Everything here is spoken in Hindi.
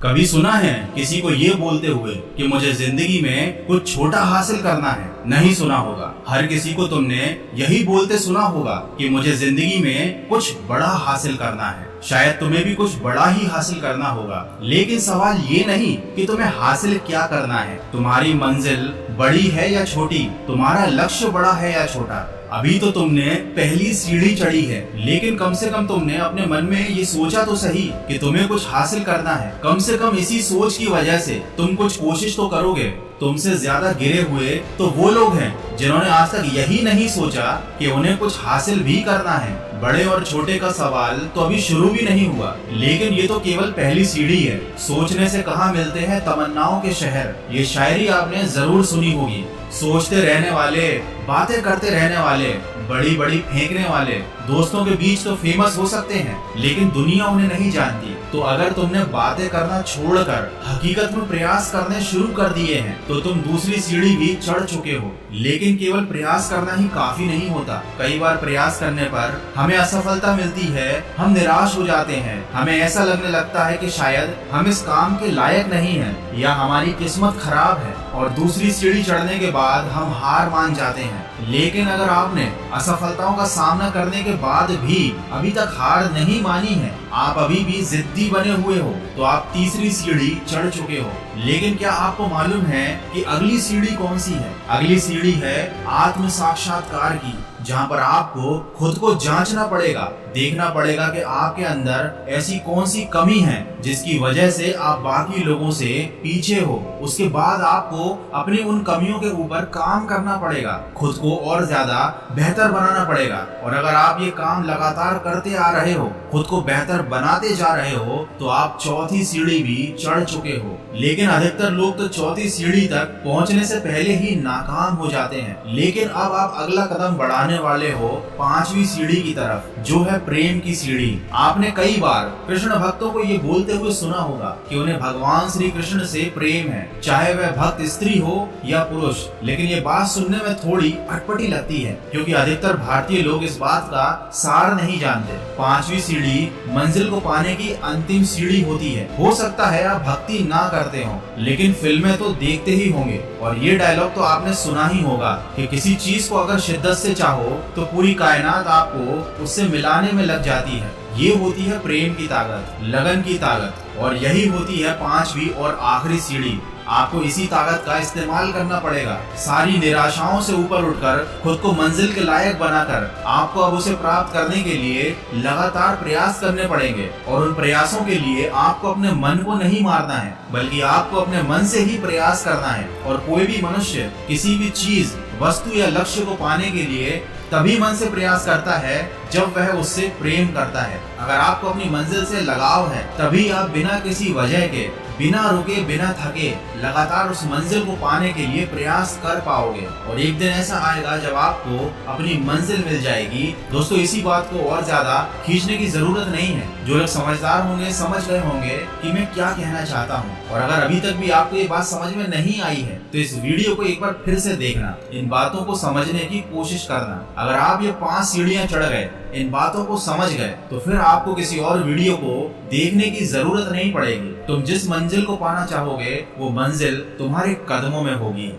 कभी सुना है किसी को ये बोलते हुए कि मुझे जिंदगी में कुछ छोटा हासिल करना है? नहीं सुना होगा। हर किसी को तुमने यही बोलते सुना होगा कि मुझे जिंदगी में कुछ बड़ा हासिल करना है। शायद तुम्हें भी कुछ बड़ा ही हासिल करना होगा, लेकिन सवाल ये नहीं कि तुम्हें हासिल क्या करना है। तुम्हारी मंजिल बड़ी है या छोटी, तुम्हारा लक्ष्य बड़ा है या छोटा, अभी तो तुमने पहली सीढ़ी चढ़ी है, लेकिन कम से कम तुमने अपने मन में ये सोचा तो सही कि तुम्हें कुछ हासिल करना है। कम से कम इसी सोच की वजह से तुम कुछ कोशिश तो करोगे। तुमसे ज्यादा गिरे हुए तो वो लोग हैं जिन्होंने आज तक यही नहीं सोचा कि उन्हें कुछ हासिल भी करना है। बड़े और छोटे का सवाल तो अभी शुरू भी नहीं हुआ, लेकिन ये तो केवल पहली सीढ़ी है। सोचने से कहाँ मिलते हैं तमन्नाओं के शहर, ये शायरी आपने जरूर सुनी होगी। सोचते रहने वाले, बातें करते रहने वाले, बड़ी बड़ी फेंकने वाले दोस्तों के बीच तो फेमस हो सकते हैं, लेकिन दुनिया उन्हें नहीं जानती। तो अगर तुमने बातें करना छोड़कर हकीकत में प्रयास करने शुरू कर दिए हैं तो तुम दूसरी सीढ़ी भी चढ़ चुके हो। लेकिन केवल प्रयास करना ही काफी नहीं होता। कई बार प्रयास करने पर हमें असफलता मिलती है, हम निराश हो जाते हैं, हमें ऐसा लगने लगता है कि शायद हम इस काम के लायक नहीं हैं या हमारी किस्मत खराब है, और दूसरी सीढ़ी चढ़ने के बाद हम हार मान जाते हैं। लेकिन अगर आपने असफलताओं का सामना करने के बाद भी अभी तक हार नहीं मानी है, आप अभी भी जिद्दी बने हुए हो, तो आप तीसरी सीढ़ी चढ़ चुके हो। लेकिन क्या आपको मालूम है कि अगली सीढ़ी कौन सी है? अगली सीढ़ी है आत्म साक्षात्कार की, जहाँ पर आपको खुद को जांचना पड़ेगा, देखना पड़ेगा कि आपके अंदर ऐसी कौन सी कमी है जिसकी वजह से आप बाकी लोगों से पीछे हो। उसके बाद आपको अपनी उन कमियों के ऊपर काम करना पड़ेगा, खुद को और ज्यादा बेहतर बनाना पड़ेगा। और अगर आप ये काम लगातार करते आ रहे हो, खुद को बेहतर बनाते जा रहे हो, तो आप चौथी सीढ़ी भी चढ़ चुके हो। लेकिन अधिकतर लोग तो चौथी सीढ़ी तक पहुंचने से पहले ही नाकाम हो जाते हैं। लेकिन अब आप अगला कदम बढ़ाने वाले हो पांचवी सीढ़ी की तरफ, जो है प्रेम की सीढ़ी। आपने कई बार कृष्ण भक्तों को ये बोलते हुए सुना होगा कि उन्हें भगवान श्री कृष्ण से प्रेम है, चाहे वह भक्त स्त्री हो या पुरुष। लेकिन ये बात सुनने में थोड़ी अटपटी लगती है, क्योंकि अधिकतर भारतीय लोग इस बात का सार नहीं जानते। पांचवी सीढ़ी मंजिल को पाने की अंतिम सीढ़ी होती है। हो सकता है आप भक्ति ना करते हो, लेकिन फिल्में तो देखते ही होंगे, और ये डायलॉग तो आपने सुना ही होगा कि किसी चीज को अगर शिद्दत से चाहो तो पूरी कायनात आपको उससे मिलाने में लग जाती है। ये होती है प्रेम की ताकत, लगन की ताकत, और यही होती है पांचवी और आखिरी सीढ़ी। आपको इसी ताकत का इस्तेमाल करना पड़ेगा। सारी निराशाओं से ऊपर उठकर खुद को मंजिल के लायक बनाकर आपको अब उसे प्राप्त करने के लिए लगातार प्रयास करने पड़ेंगे। और उन प्रयासों के लिए आपको अपने मन को नहीं मारना है, बल्कि आपको अपने मन से ही प्रयास करना है। और कोई भी मनुष्य किसी भी चीज, वस्तु या लक्ष्य को पाने के लिए तभी मन से प्रयास करता है जब वह उससे प्रेम करता है। अगर आपको अपनी मंजिल से लगाव है, तभी आप बिना किसी वजह के, बिना रुके, बिना थके लगातार उस मंजिल को पाने के लिए प्रयास कर पाओगे। और एक दिन ऐसा आएगा जब आपको अपनी मंजिल मिल जाएगी। दोस्तों, इसी बात को और ज्यादा खींचने की जरूरत नहीं है। जो लोग समझदार होंगे समझ गए होंगे कि मैं क्या कहना चाहता हूँ। और अगर अभी तक भी आपको ये बात समझ में नहीं आई है तो इस वीडियो को एक बार फिर से देखना, इन बातों को समझने की कोशिश करना। अगर आप ये 5 सीढ़ियां चढ़ गए, इन बातों को समझ गए, तो फिर आपको किसी और वीडियो को देखने की जरूरत नहीं पड़ेगी। तुम जिस मंजिल को पाना चाहोगे वो मंजिल तुम्हारे कदमों में होगी।